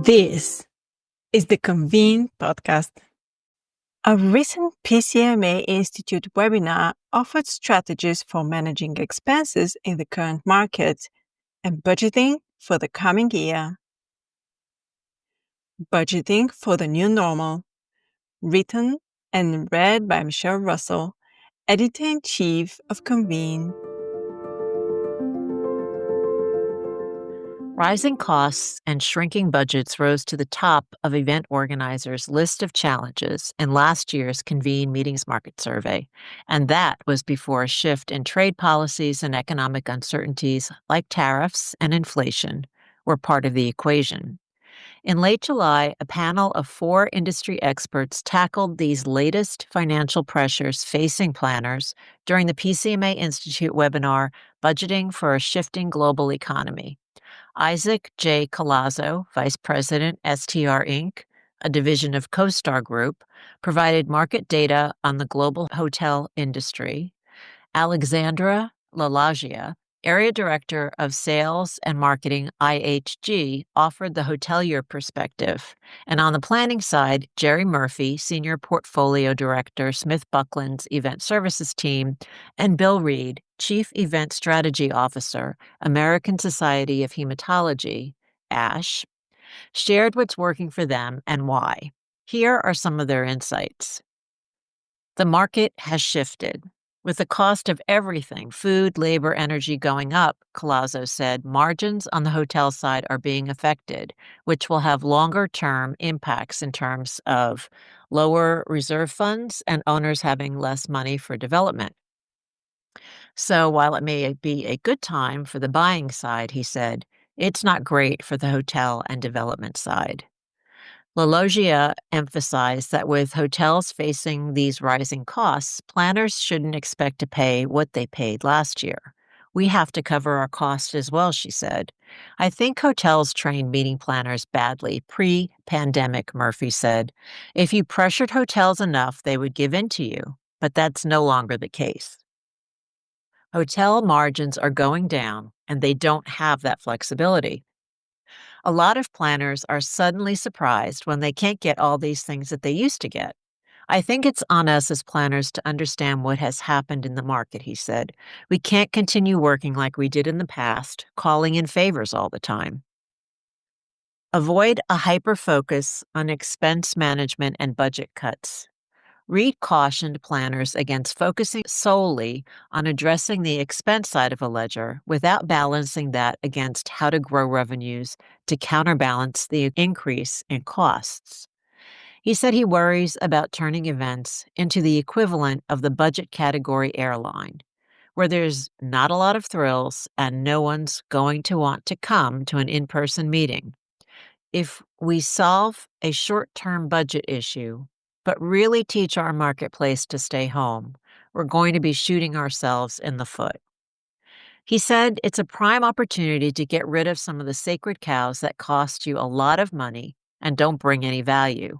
This is the Convene podcast. A recent PCMA Institute webinar offered strategies for managing expenses in the current market and budgeting for the coming year. Budgeting for the New Normal, written and read by Michelle Russell, Editor-in-Chief of Convene. Rising costs and shrinking budgets rose to the top of event organizers' list of challenges in last year's Convene Meetings Market Survey, and that was before a shift in trade policies and economic uncertainties like tariffs and inflation were part of the equation. In late July, a panel of 4 industry experts tackled these latest financial pressures facing planners during the PCMA Institute webinar, Budgeting for a Shifting Global Economy. Isaac J. Collazo, Vice President, STR Inc., a division of CoStar Group, provided market data on the global hotel industry. Alexandra Lalagia, Area Director of Sales and Marketing, IHG, offered the hotelier perspective. And on the planning side, Jerry Murphy, Senior Portfolio Director, Smith Buckland's Event Services Team, and Bill Reed, Chief Event Strategy Officer, American Society of Hematology, ASH, shared what's working for them and why. Here are some of their insights. The market has shifted. With the cost of everything, food, labor, energy going up, Collazo said, margins on the hotel side are being affected, which will have longer-term impacts in terms of lower reserve funds and owners having less money for development. So while it may be a good time for the buying side, he said, it's not great for the hotel and development side. Lalogia emphasized that with hotels facing these rising costs, planners shouldn't expect to pay what they paid last year. We have to cover our costs as well, she said. I think hotels trained meeting planners badly pre-pandemic, Murphy said. If you pressured hotels enough, they would give in to you, but that's no longer the case. Hotel margins are going down, and they don't have that flexibility. A lot of planners are suddenly surprised when they can't get all these things that they used to get. I think it's on us as planners to understand what has happened in the market, he said. We can't continue working like we did in the past, calling in favors all the time. Avoid a hyper-focus on expense management and budget cuts. Reed cautioned planners against focusing solely on addressing the expense side of a ledger without balancing that against how to grow revenues to counterbalance the increase in costs. He said he worries about turning events into the equivalent of the budget category airline, where there's not a lot of thrills and no one's going to want to come to an in-person meeting. If we solve a short-term budget issue, but really teach our marketplace to stay home, we're going to be shooting ourselves in the foot. He said it's a prime opportunity to get rid of some of the sacred cows that cost you a lot of money and don't bring any value.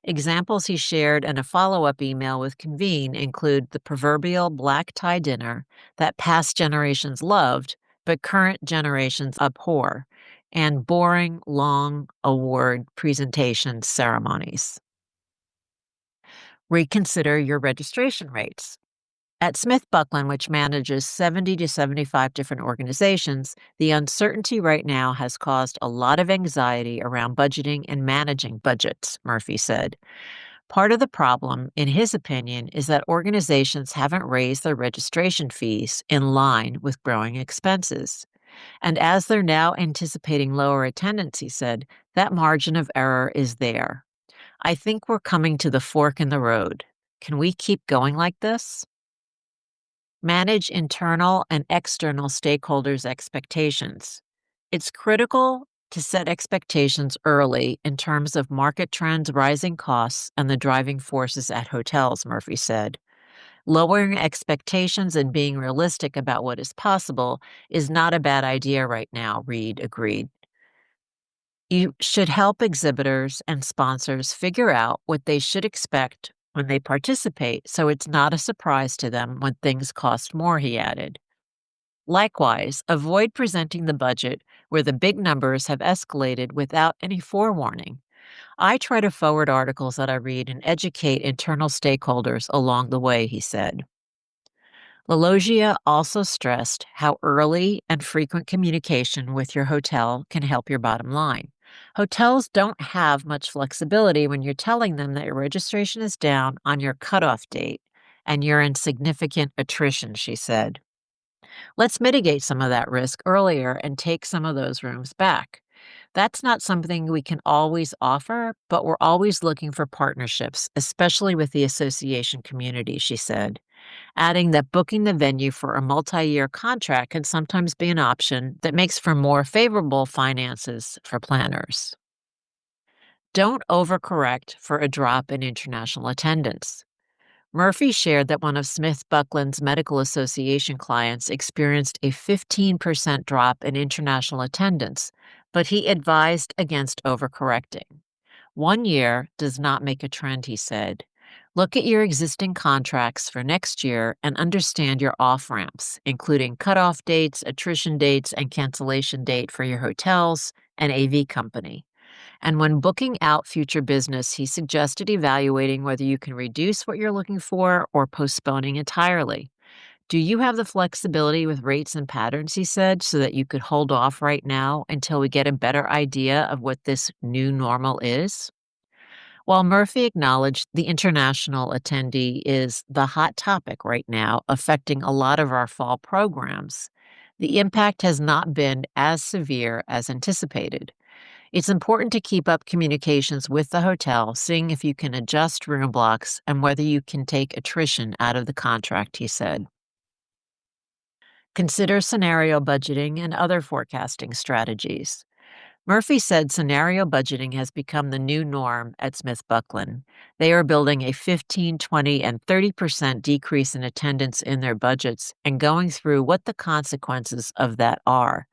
Examples he shared in a follow-up email with Convene include the proverbial black tie dinner that past generations loved, but current generations abhor, and boring, long award presentation ceremonies. Reconsider your registration rates. At Smith Buckland, which manages 70 to 75 different organizations, the uncertainty right now has caused a lot of anxiety around budgeting and managing budgets, Murphy said. Part of the problem, in his opinion, is that organizations haven't raised their registration fees in line with growing expenses. And as they're now anticipating lower attendance, he said, that margin of error is there. I think we're coming to the fork in the road. Can we keep going like this? Manage internal and external stakeholders' expectations. It's critical to set expectations early in terms of market trends, rising costs, and the driving forces at hotels, Murphy said. Lowering expectations and being realistic about what is possible is not a bad idea right now, Reed agreed. You should help exhibitors and sponsors figure out what they should expect when they participate, so it's not a surprise to them when things cost more, he added. Likewise, avoid presenting the budget where the big numbers have escalated without any forewarning. I try to forward articles that I read and educate internal stakeholders along the way, he said. Lalogia also stressed how early and frequent communication with your hotel can help your bottom line. Hotels don't have much flexibility when you're telling them that your registration is down on your cutoff date and you're in significant attrition, she said. Let's mitigate some of that risk earlier and take some of those rooms back. That's not something we can always offer, but we're always looking for partnerships, especially with the association community, she said, adding that booking the venue for a multi-year contract can sometimes be an option that makes for more favorable finances for planners. Don't overcorrect for a drop in international attendance. Murphy shared that one of Smith Buckland's Medical Association clients experienced a 15% drop in international attendance, but he advised against overcorrecting. 1 year does not make a trend, he said. Look at your existing contracts for next year and understand your off-ramps, including cutoff dates, attrition dates, and cancellation date for your hotels and AV company. And when booking out future business, he suggested evaluating whether you can reduce what you're looking for or postponing entirely. Do you have the flexibility with rates and patterns, he said, so that you could hold off right now until we get a better idea of what this new normal is? While Murphy acknowledged the international attendee is the hot topic right now, affecting a lot of our fall programs, the impact has not been as severe as anticipated. It's important to keep up communications with the hotel, seeing if you can adjust room blocks and whether you can take attrition out of the contract, he said. Consider scenario budgeting and other forecasting strategies. Murphy said scenario budgeting has become the new norm at Smith Buckland. They are building a 15, 20, and 30% decrease in attendance in their budgets and going through what the consequences of that are.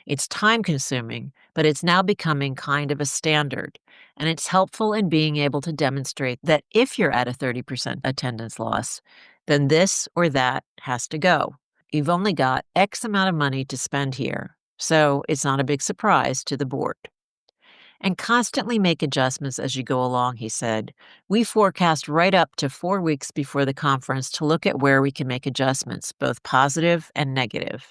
It's time-consuming, but it's now becoming kind of a standard, and it's helpful in being able to demonstrate that if you're at a 30% attendance loss, then this or that has to go. You've only got X amount of money to spend here, so it's not a big surprise to the board. And constantly make adjustments as you go along, he said. We forecast right up to 4 weeks before the conference to look at where we can make adjustments, both positive and negative.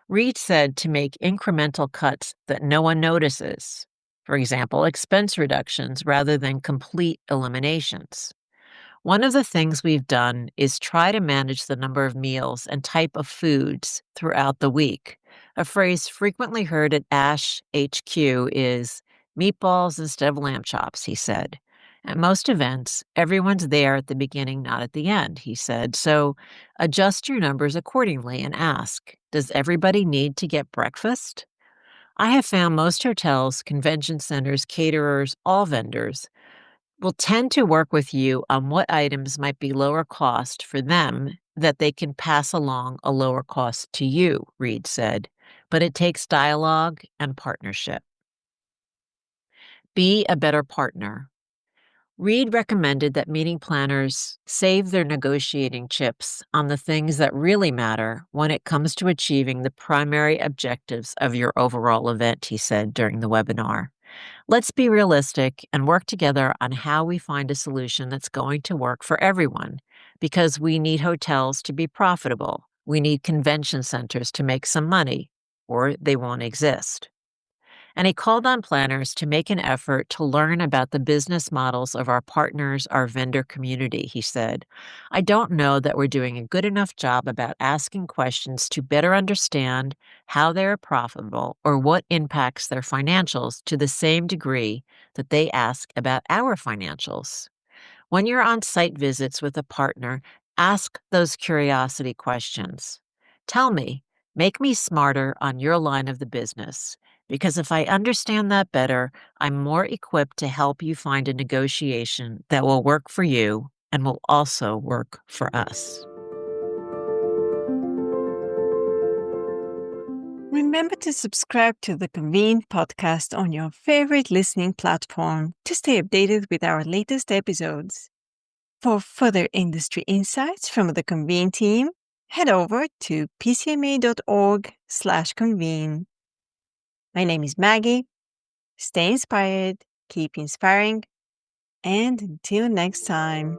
Reed said to make incremental cuts that no one notices. For example, expense reductions rather than complete eliminations. One of the things we've done is try to manage the number of meals and type of foods throughout the week. A phrase frequently heard at ASH HQ is meatballs instead of lamb chops, he said. At most events, everyone's there at the beginning, not at the end, he said. So adjust your numbers accordingly and ask, does everybody need to get breakfast? I have found most hotels, convention centers, caterers, all vendors will tend to work with you on what items might be lower cost for them that they can pass along a lower cost to you, Reed said. But it takes dialogue and partnership. Be a better partner. Reed recommended that meeting planners save their negotiating chips on the things that really matter when it comes to achieving the primary objectives of your overall event, he said during the webinar. Let's be realistic and work together on how we find a solution that's going to work for everyone, because we need hotels to be profitable. We need convention centers to make some money, or they won't exist. And he called on planners to make an effort to learn about the business models of our partners, our vendor community, he said. I don't know that we're doing a good enough job about asking questions to better understand how they are profitable or what impacts their financials to the same degree that they ask about our financials. When you're on site visits with a partner, ask those curiosity questions. Tell me, make me smarter on your line of the business. Because if I understand that better, I'm more equipped to help you find a negotiation that will work for you and will also work for us. Remember to subscribe to the Convene podcast on your favorite listening platform to stay updated with our latest episodes. For further industry insights from the Convene team, head over to pcma.org/convene. My name is Maggie. Stay inspired, keep inspiring, and until next time.